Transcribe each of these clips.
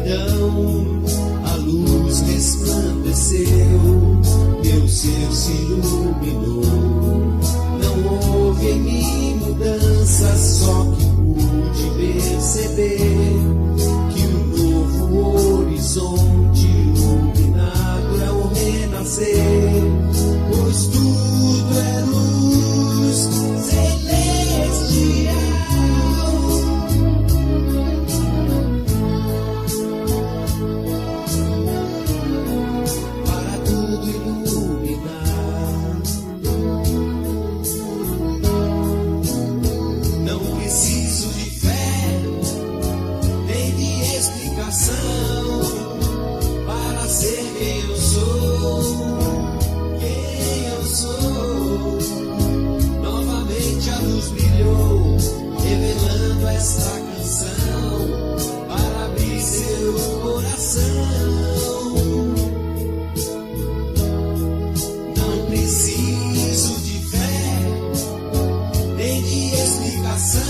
escuridão, a luz resplandeceu, meu ser se iluminou. Não houve em mim mudança, só que pude perceber que um novo horizonte iluminado é o renascer, pois tudo é luz celestial. Para tudo iluminar, não preciso de fé, nem de explicação, para ser quem eu sou. Quem eu sou. Novamente a luz brilhou, revelando esta canção para abrir seu coração. Não preciso de fé, nem de explicação,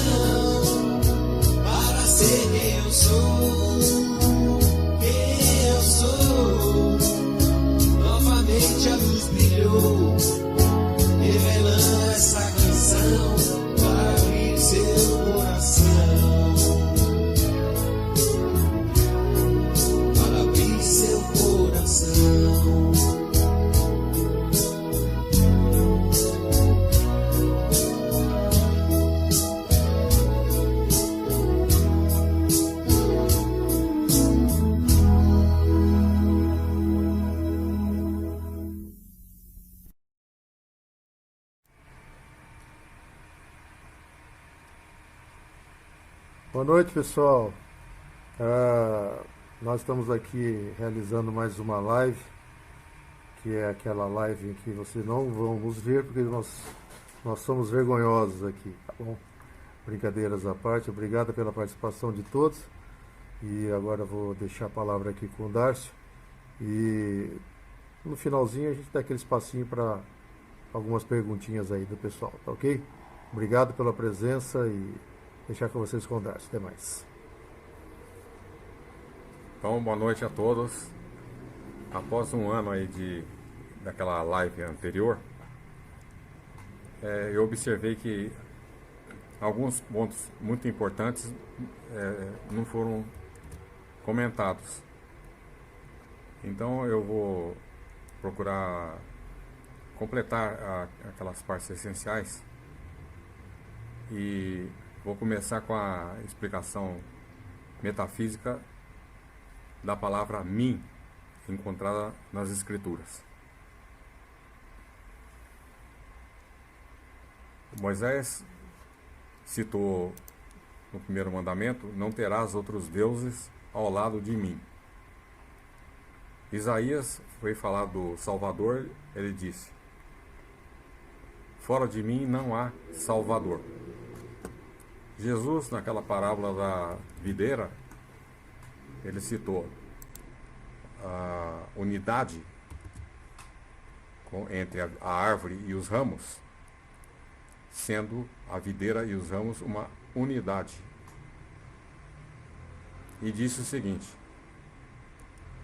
para ser quem eu sou. Quem eu sou. Novamente a luz brilhou, revelando essa canção para abrir seu coração. Para abrir seu coração. Boa noite, pessoal. Nós estamos aqui realizando mais uma live, que é aquela live em que vocês não vão nos ver, porque nós somos vergonhosos aqui, tá bom? Brincadeiras à parte, obrigado pela participação de todos. E agora eu vou deixar a palavra aqui com o Darcio. E no finalzinho a gente dá aquele espacinho para algumas perguntinhas aí do pessoal, tá ok? Obrigado pela presença e deixar com vocês com o Darcio. Até mais. Então, boa noite a todos. Após um ano aí daquela live anterior, eu observei que alguns pontos muito importantes não foram comentados. Então eu vou procurar completar aquelas partes essenciais e vou começar com a explicação metafísica da palavra mim, encontrada nas Escrituras. Moisés citou no primeiro mandamento: não terás outros deuses ao lado de mim. Isaías foi falar do Salvador, ele disse: fora de mim não há Salvador. Jesus, naquela parábola da videira, ele citou a unidade entre a árvore e os ramos, sendo a videira e os ramos uma unidade. E disse o seguinte: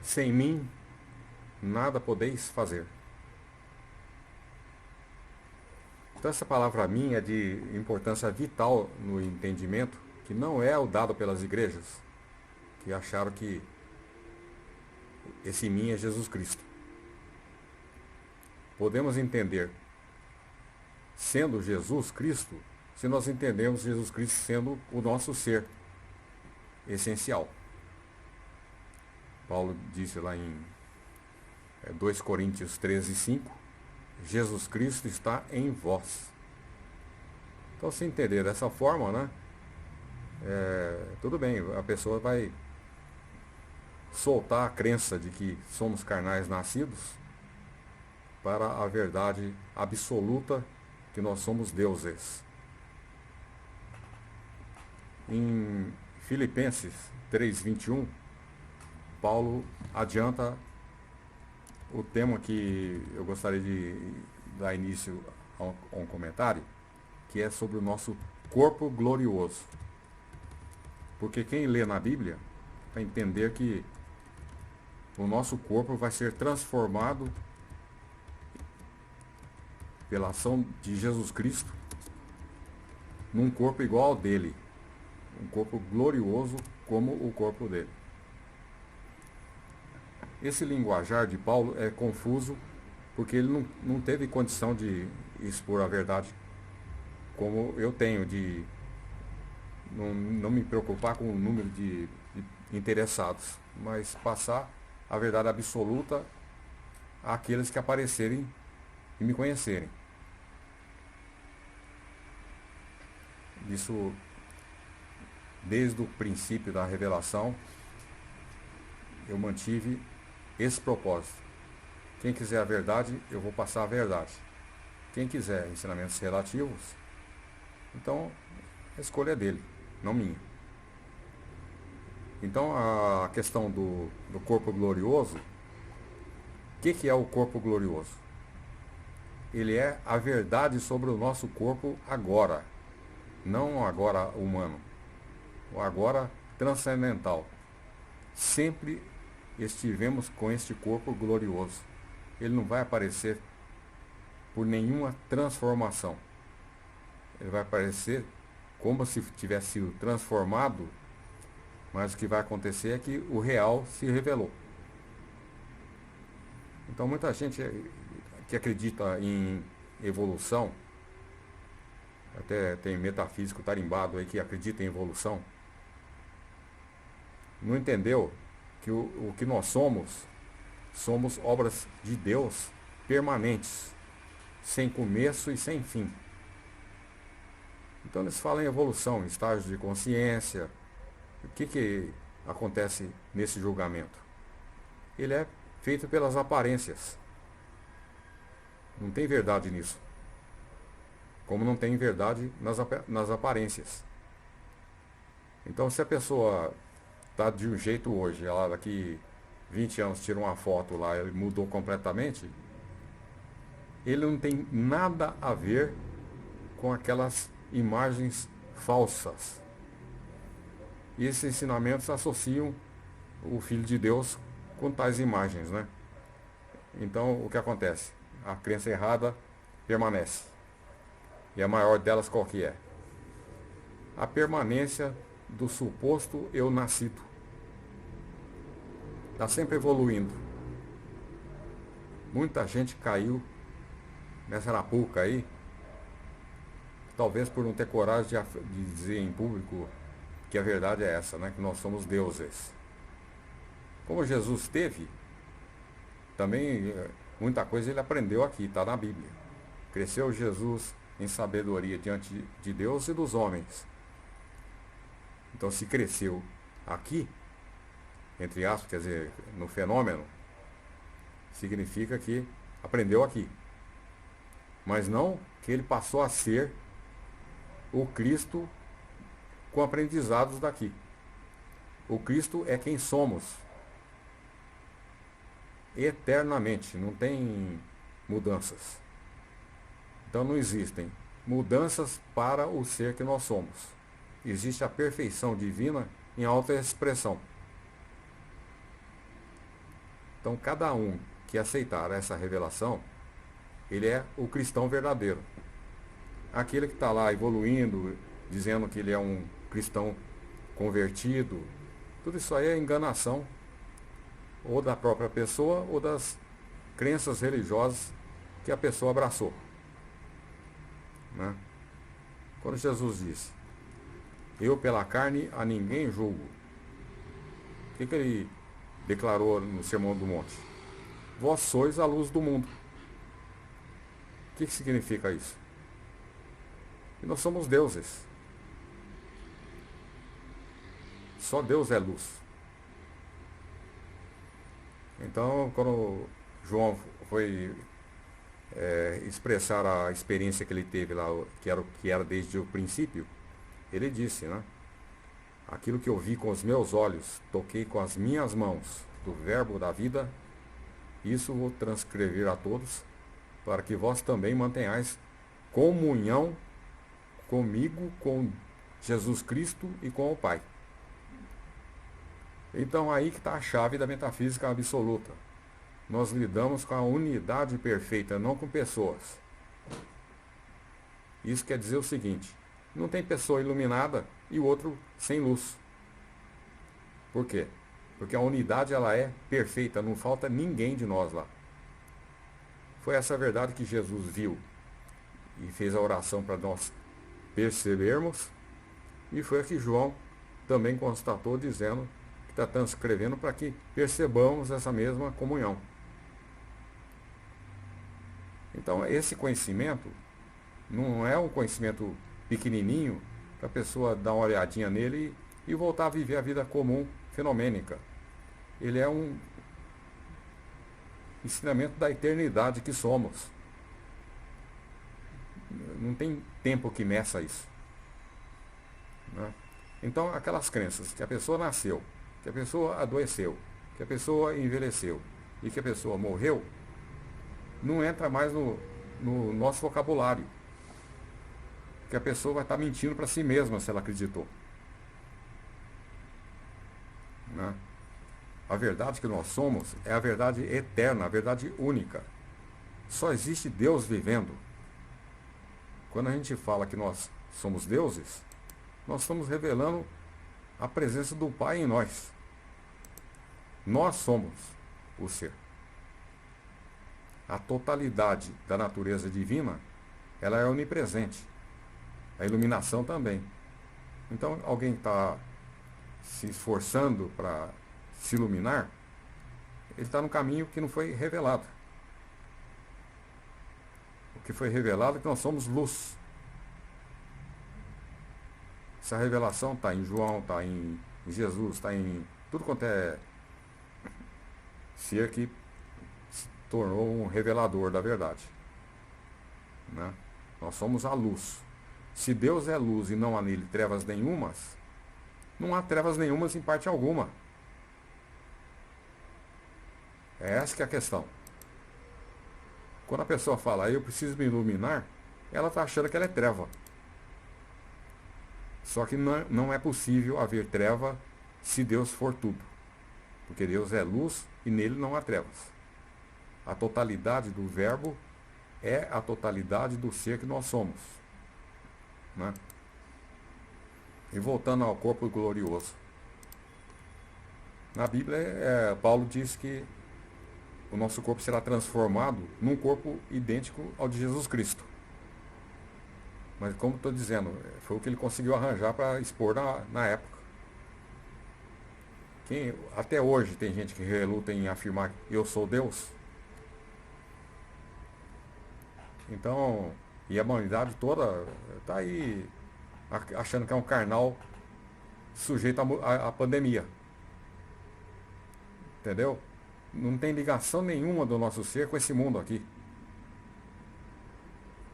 sem mim nada podeis fazer. Então essa palavra mim é de importância vital no entendimento, que não é o dado pelas igrejas, que acharam que esse mim é Jesus Cristo. Podemos entender sendo Jesus Cristo se nós entendemos Jesus Cristo sendo o nosso ser essencial. Paulo disse lá em 2 Coríntios 13:5, Jesus Cristo está em vós. Então, se entender dessa forma, né, tudo bem, a pessoa vai soltar a crença de que somos carnais nascidos para a verdade absoluta que nós somos deuses. Em Filipenses 3:21, Paulo adianta o tema que eu gostaria de dar início a um comentário, que é sobre o nosso corpo glorioso. Porque quem lê na Bíblia para entender que o nosso corpo vai ser transformado pela ação de Jesus Cristo num corpo igual ao dele, um corpo glorioso como o corpo dele. Esse linguajar de Paulo é confuso porque ele não teve condição de expor a verdade como eu tenho, de não me preocupar com o número de interessados, mas passar a verdade absoluta àqueles que aparecerem e me conhecerem. Isso, desde o princípio da revelação, eu mantive esse propósito. Quem quiser a verdade, eu vou passar a verdade. Quem quiser ensinamentos relativos, então a escolha é dele, não minha. Então a questão do corpo glorioso, o que é o corpo glorioso? Ele é a verdade sobre o nosso corpo agora, não agora humano, o agora transcendental. Sempre estivemos com este corpo glorioso. Ele não vai aparecer por nenhuma transformação. Ele vai aparecer como se tivesse sido transformado, mas o que vai acontecer é que o real se revelou. Então muita gente que acredita em evolução, até tem metafísico tarimbado aí que acredita em evolução, não entendeu que o que nós somos obras de Deus permanentes, sem começo e sem fim. Então eles falam em evolução, estágios de consciência. O que acontece nesse julgamento? Ele é feito pelas aparências. Não tem verdade nisso. Como não tem verdade nas aparências. Então se a pessoa está de um jeito hoje, ela daqui 20 anos tira uma foto lá, ele mudou completamente, ele não tem nada a ver com aquelas imagens falsas. E esses ensinamentos associam o Filho de Deus com tais imagens, né? Então o que acontece? A crença errada permanece. E a maior delas qual que é? A permanência do suposto eu nascido. Está sempre evoluindo. Muita gente caiu nessa arapuca aí, talvez por não ter coragem de dizer em público que a verdade é essa, né? Que nós somos deuses. Como Jesus teve, também muita coisa ele aprendeu aqui, está na Bíblia. Cresceu Jesus em sabedoria diante de Deus e dos homens. Então se cresceu aqui, entre aspas, quer dizer, no fenômeno, significa que aprendeu aqui. Mas não que ele passou a ser o Cristo com aprendizados daqui. O Cristo é quem somos eternamente, não tem mudanças. Então não existem mudanças para o ser que nós somos. Existe a perfeição divina em alta expressão. Então cada um que aceitar essa revelação, ele é o cristão verdadeiro. Aquele que está lá evoluindo, dizendo que ele é um cristão convertido, tudo isso aí é enganação, ou da própria pessoa, ou das crenças religiosas que a pessoa abraçou. Né? Quando Jesus disse, eu pela carne a ninguém julgo, o que ele declarou no Sermão do Monte? Vós sois a luz do mundo. O que significa isso? Que nós somos deuses. Só Deus é luz. Então, quando João foi expressar a experiência que ele teve lá, que era desde o princípio, ele disse, né? Aquilo que eu vi com os meus olhos, toquei com as minhas mãos, do verbo da vida, isso vou transcrever a todos, para que vós também mantenhais comunhão comigo, com Jesus Cristo e com o Pai. Então aí que está a chave da metafísica absoluta. Nós lidamos com a unidade perfeita, não com pessoas. Isso quer dizer o seguinte: não tem pessoa iluminada e o outro sem luz. Por quê? Porque a unidade ela é perfeita, não falta ninguém de nós lá. Foi essa verdade que Jesus viu e fez a oração para nós percebermos, e foi a que João também constatou, dizendo que está transcrevendo para que percebamos essa mesma comunhão. Então esse conhecimento não é um conhecimento pequenininho para a pessoa dar uma olhadinha nele e voltar a viver a vida comum, fenomênica. Ele é um ensinamento da eternidade que somos. Não tem tempo que meça isso, né? Então aquelas crenças que a pessoa nasceu, que a pessoa adoeceu, que a pessoa envelheceu e que a pessoa morreu, não entra mais no nosso vocabulário. Que a pessoa vai estar mentindo para si mesma se ela acreditou, né? A verdade que nós somos é a verdade eterna, a verdade única. Só existe Deus vivendo. Quando a gente fala que nós somos deuses, nós estamos revelando a presença do Pai em nós. Nós somos o ser. A totalidade da natureza divina, ela é onipresente. A iluminação também. Então, alguém está se esforçando para se iluminar, ele está no caminho que não foi revelado. O que foi revelado é que nós somos luz. Essa revelação está em João, está em Jesus, está em tudo quanto é ser que se tornou um revelador da verdade, né? Nós somos a luz. Se Deus é luz e não há nele trevas nenhumas, não há trevas nenhumas em parte alguma. É essa que é a questão. Quando a pessoa fala, eu preciso me iluminar, ela está achando que ela é treva. Só que não é possível haver treva se Deus for tudo. Porque Deus é luz e nele não há trevas. A totalidade do verbo é a totalidade do ser que nós somos, né? E voltando ao corpo glorioso. Na Bíblia, Paulo diz que o nosso corpo será transformado num corpo idêntico ao de Jesus Cristo. Mas como estou dizendo, foi o que ele conseguiu arranjar para expor na época. Até hoje tem gente que reluta em afirmar que eu sou Deus. Então, e a humanidade toda está aí achando que é um carnal sujeito à pandemia. Entendeu? Não tem ligação nenhuma do nosso ser com esse mundo aqui.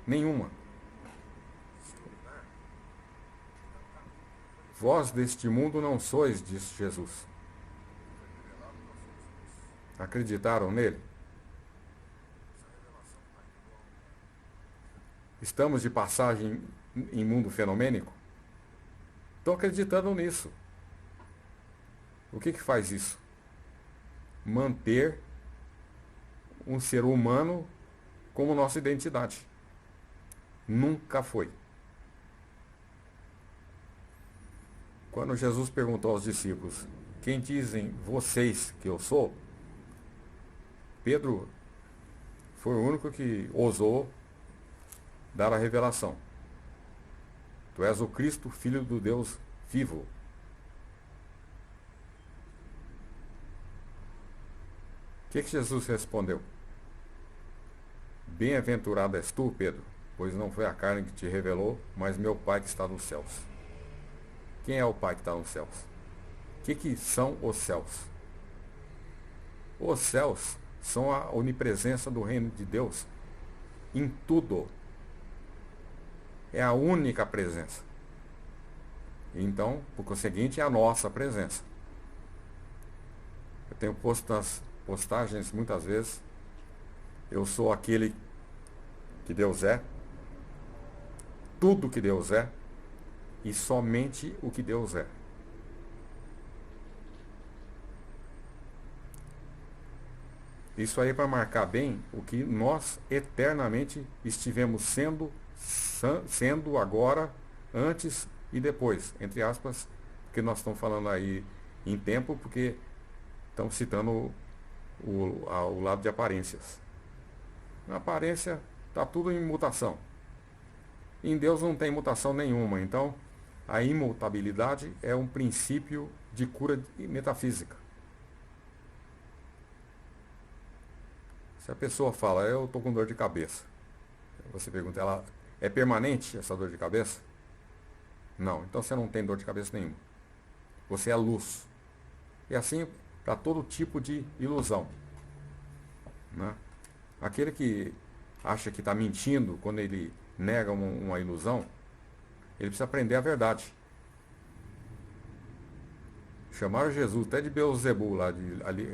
Nenhuma. Vós deste mundo não sois, disse Jesus. Acreditaram nele? Estamos de passagem em mundo fenomênico? Estão acreditando nisso. O que faz isso? Manter um ser humano como nossa identidade. Nunca foi. Quando Jesus perguntou aos discípulos, quem dizem vocês que eu sou? Pedro foi o único que ousou dar a revelação. Tu és o Cristo, Filho do Deus vivo. O que Jesus respondeu? Bem-aventurado és tu, Pedro, pois não foi a carne que te revelou, mas meu Pai que está nos céus. Quem é o Pai que está nos céus? O que são os céus? Os céus são a onipresença do reino de Deus em tudo. É a única presença. Então, por conseguinte, é a nossa presença. Eu tenho posto nas postagens muitas vezes, eu sou aquele que Deus é, tudo que Deus é, e somente o que Deus é. Isso aí é para marcar bem o que nós eternamente estivemos sendo agora, antes e depois, entre aspas, porque nós estamos falando aí em tempo, porque estamos citando o lado de aparências. Na aparência está tudo em mutação. Em Deus não tem mutação nenhuma, então a imutabilidade é um princípio de cura metafísica. Se a pessoa fala, eu estou com dor de cabeça, você pergunta, ela é permanente essa dor de cabeça? Não, então você não tem dor de cabeça nenhuma. Você é luz. E assim para todo tipo de ilusão. Né? Aquele que acha que está mentindo quando ele nega uma ilusão, ele precisa aprender a verdade. Chamaram Jesus até de Beelzebu,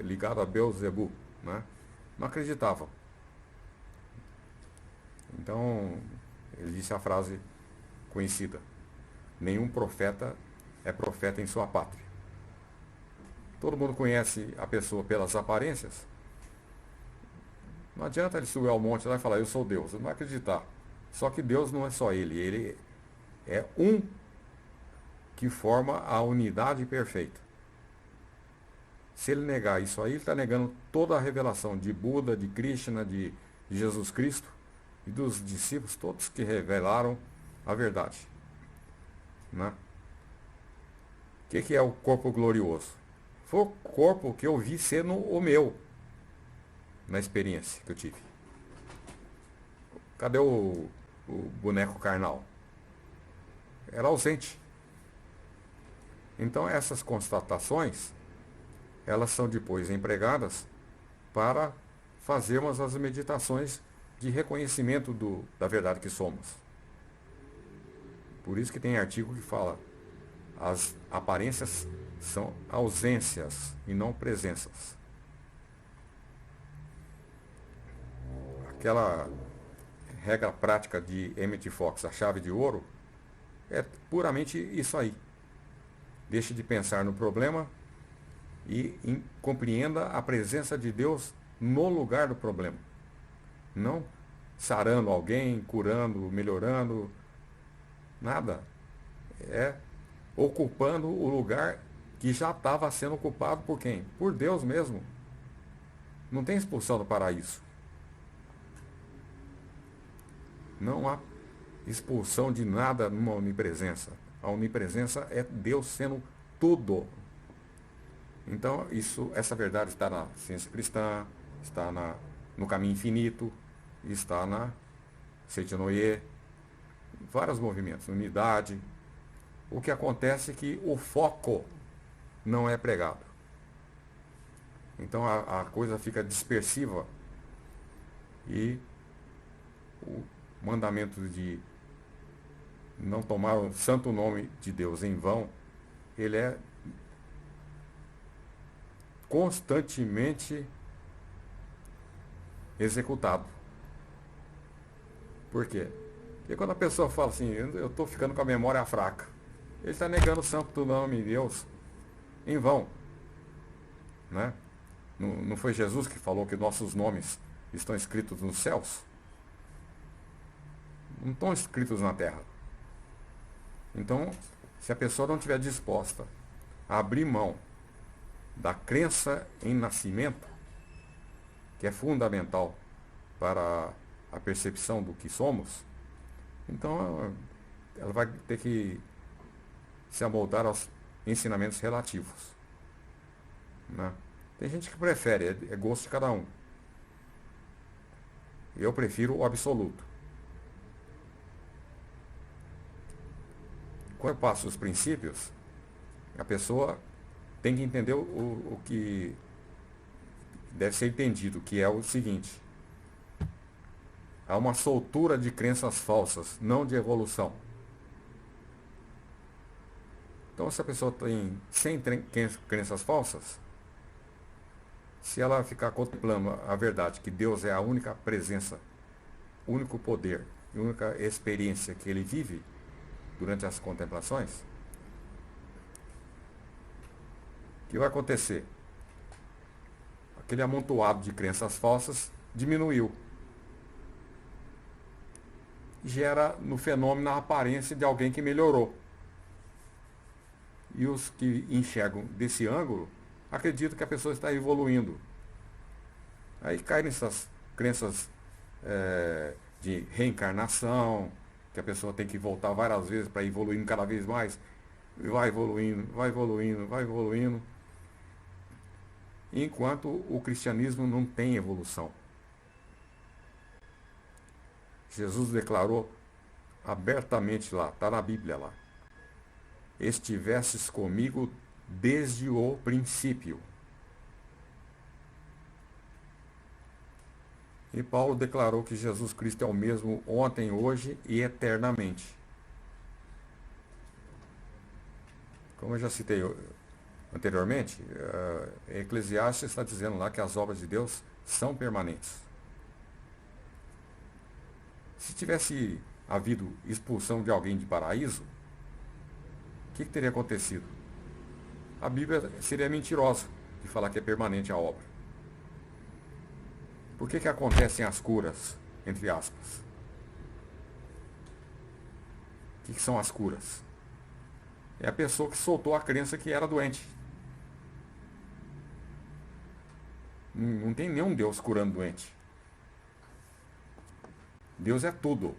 ligado a Beelzebu, né? Não acreditavam. Então, ele disse a frase conhecida: nenhum profeta é profeta em sua pátria. Todo mundo conhece a pessoa pelas aparências. Não adianta ele subir ao monte lá e falar, eu sou Deus. Ele não vai acreditar. Só que Deus não é só ele. Ele é um que forma a unidade perfeita. Se ele negar isso aí, ele está negando toda a revelação de Buda, de Krishna, de Jesus Cristo e dos discípulos, todos que revelaram a verdade. Né? O que é o corpo glorioso? Foi o corpo que eu vi sendo o meu, na experiência que eu tive. Cadê o boneco carnal? Era ausente. Então essas constatações, elas são depois empregadas para fazermos as meditações de reconhecimento da verdade que somos. Por isso que tem artigo que fala, as aparências são ausências e não presenças. Aquela regra prática de Emmett Fox, a chave de ouro, é puramente isso aí. Deixe de pensar no problema e compreenda a presença de Deus no lugar do problema. Não sarando alguém, curando, melhorando, nada. É ocupando o lugar que já estava sendo ocupado por quem? Por Deus mesmo. Não tem expulsão do paraíso. Não há expulsão de nada numa onipresença. A onipresença é Deus sendo tudo. Então, essa verdade está na ciência cristã, está no caminho infinito, está na Seitinoye, vários movimentos, unidade. O que acontece é que o foco não é pregado. Então a coisa fica dispersiva e o mandamento de não tomar o santo nome de Deus em vão, ele é constantemente executado. Por quê? Porque quando a pessoa fala assim, eu estou ficando com a memória fraca, ele está negando o santo nome de Deus em vão. Né? Não foi Jesus que falou que nossos nomes estão escritos nos céus? Não estão escritos na terra. Então, se a pessoa não estiver disposta a abrir mão da crença em nascimento, que é fundamental para a percepção do que somos, então ela vai ter que se amoldar aos ensinamentos relativos. Né? Tem gente que prefere, é gosto de cada um. Eu prefiro o absoluto. Quando eu passo os princípios, a pessoa tem que entender o que deve ser entendido, que é o seguinte: há uma soltura de crenças falsas, não de evolução. Então, se a pessoa tem 100 crenças falsas, se ela ficar contemplando a verdade, que Deus é a única presença, o único poder e a única experiência que ele vive durante as contemplações, o que vai acontecer? aquele amontoado de crenças falsas diminuiu. Gera no fenômeno a aparência de alguém que melhorou. E os que enxergam desse ângulo acreditam que a pessoa está evoluindo. Aí cai nessas crenças de reencarnação, que a pessoa tem que voltar várias vezes para evoluindo cada vez mais. Vai evoluindo, vai evoluindo, vai evoluindo. Enquanto o cristianismo não tem evolução. Jesus declarou abertamente lá, está na Bíblia lá: estivesses comigo desde o princípio. E Paulo declarou que Jesus Cristo é o mesmo ontem, hoje e eternamente. Como eu já citei anteriormente, Eclesiastes está dizendo lá que as obras de Deus são permanentes. Se tivesse havido expulsão de alguém de paraíso, o que teria acontecido? A Bíblia seria mentirosa de falar que é permanente a obra. Por que acontecem as curas, entre aspas? O que são as curas? É a pessoa que soltou a crença que era doente. Não tem nenhum Deus curando doente. Deus é tudo.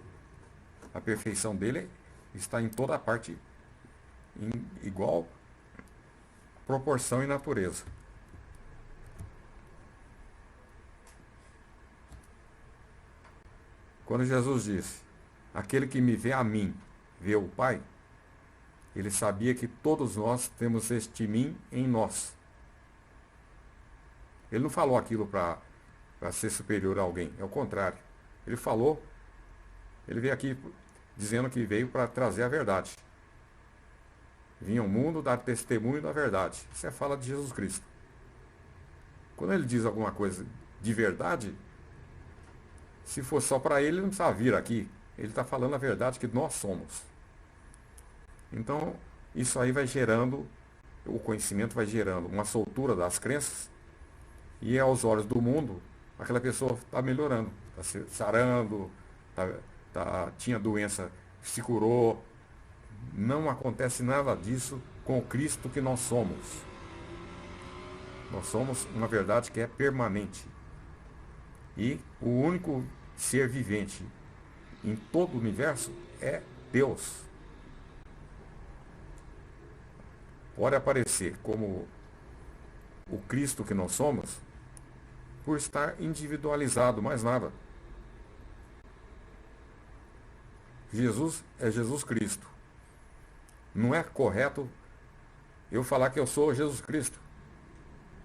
A perfeição dele está em toda a parte, em igual proporção e natureza. Quando Jesus disse: aquele que me vê a mim, vê o Pai, ele sabia que todos nós temos este mim em nós. Ele não falou aquilo para ser superior a alguém, é o contrário. Ele falou, ele veio aqui dizendo que veio para trazer a verdade. Vinha ao mundo dar testemunho da verdade. Isso é a fala de Jesus Cristo. Quando ele diz alguma coisa de verdade, se for só para ele não precisava vir aqui. Ele está falando a verdade que nós somos. Então, isso aí vai gerando, o conhecimento vai gerando uma soltura das crenças, e aos olhos do mundo, aquela pessoa está melhorando, está se sarando, tinha doença, se curou. Não acontece nada disso com o Cristo que nós somos. Nós somos uma verdade que é permanente. E o único ser vivente em todo o universo é Deus. Pode aparecer como o Cristo que nós somos por estar individualizado, mais nada. Jesus é Jesus Cristo. Não é correto eu falar que eu sou Jesus Cristo.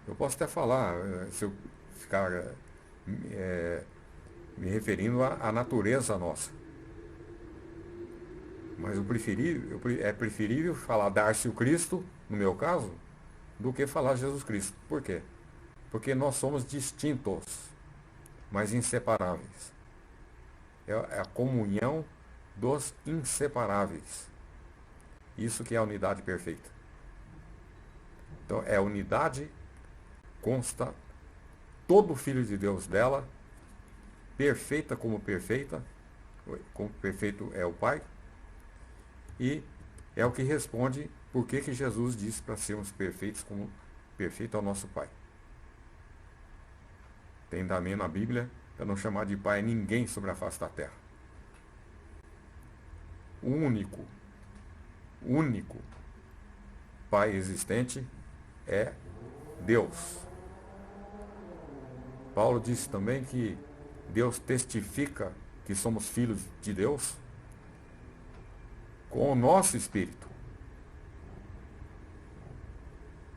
Eu posso até falar, se eu ficar me referindo à natureza nossa. Mas é preferível falar Darcy o Cristo, no meu caso, do que falar Jesus Cristo. Por quê? Porque nós somos distintos, mas inseparáveis. É a comunhão dos inseparáveis. Isso que é a unidade perfeita. Então, é a unidade, consta todo filho de Deus dela, perfeita como perfeito é o Pai, e é o que responde por que Jesus disse para sermos perfeitos como perfeito é o nosso Pai. Tem também na Bíblia para não chamar de Pai ninguém sobre a face da terra. O único Pai existente é Deus. Paulo disse também que Deus testifica que somos filhos de Deus com o nosso espírito.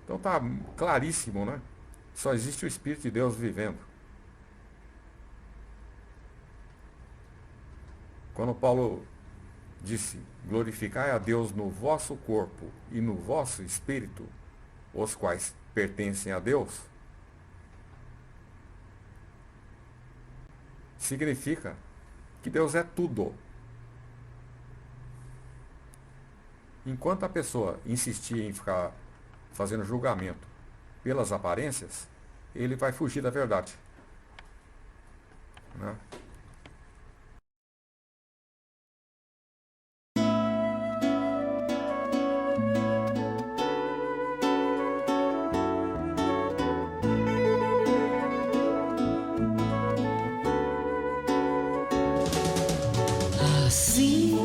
Então está claríssimo, né? Só existe o Espírito de Deus vivendo. Quando Paulo disse: glorificai a Deus no vosso corpo e no vosso espírito, os quais pertencem a Deus, significa que Deus é tudo. Enquanto a pessoa insistir em ficar fazendo julgamento pelas aparências, ele vai fugir da verdade, né? Assim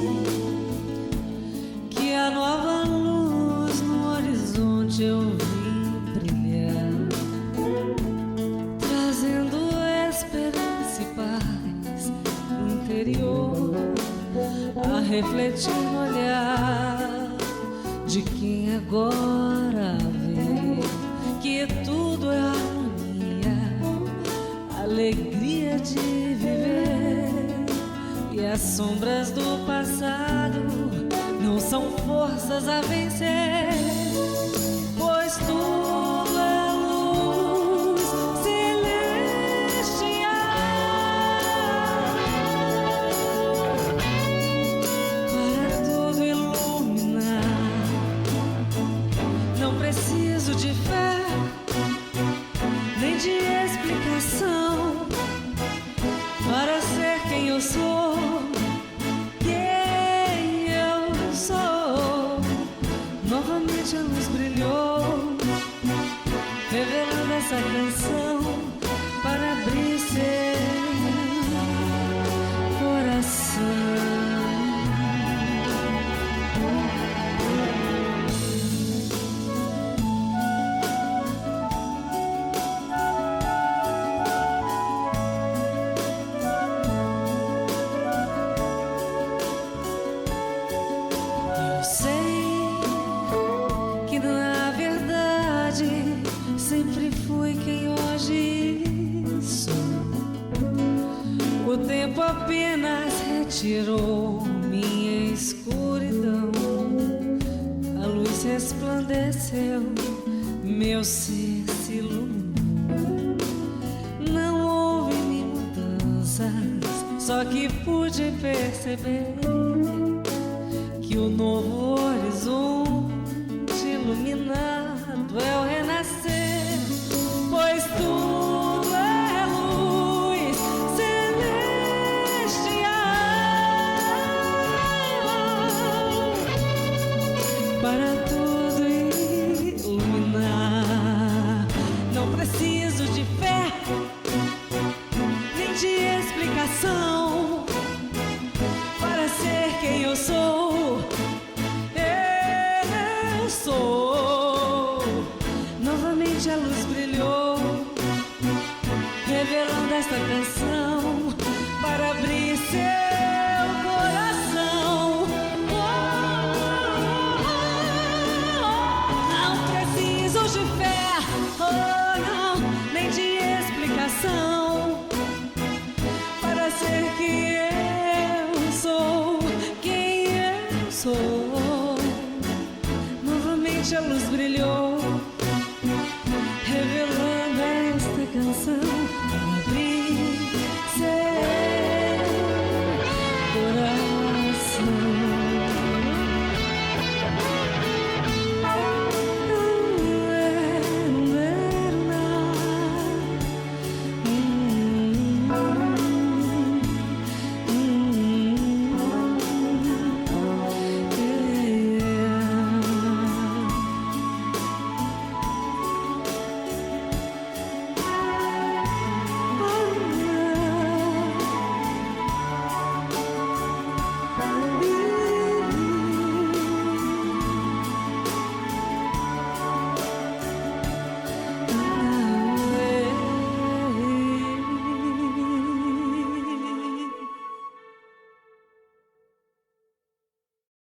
que a nova luz no horizonte eu vi brilhar, trazendo esperança e paz no interior, a refletir no olhar de quem agora vê que tudo é harmonia, alegria de viver. E as sombras do passado não são forças a vencer, pois tudo é luz celestial para tudo iluminar. Não preciso de fé nem de explicação para ser quem eu sou. Novamente a luz brilhou, revelando essa canção para abrir seu coração. Eu sei que na verdade sempre fui quem hoje sou. O tempo apenas retirou minha escuridão, a luz resplandeceu, meu ser se iluminou. Não houve mudanças, só que pude perceber que o novo horizonte iluminado é o renascer, pois tudo é luz celestial para tudo iluminar. Não preciso de fé nem de explicação para ser quem eu sou. Novamente a luz brilhou, revelando esta canção para abrir seu coração. Não preciso de fé, não, nem de explicação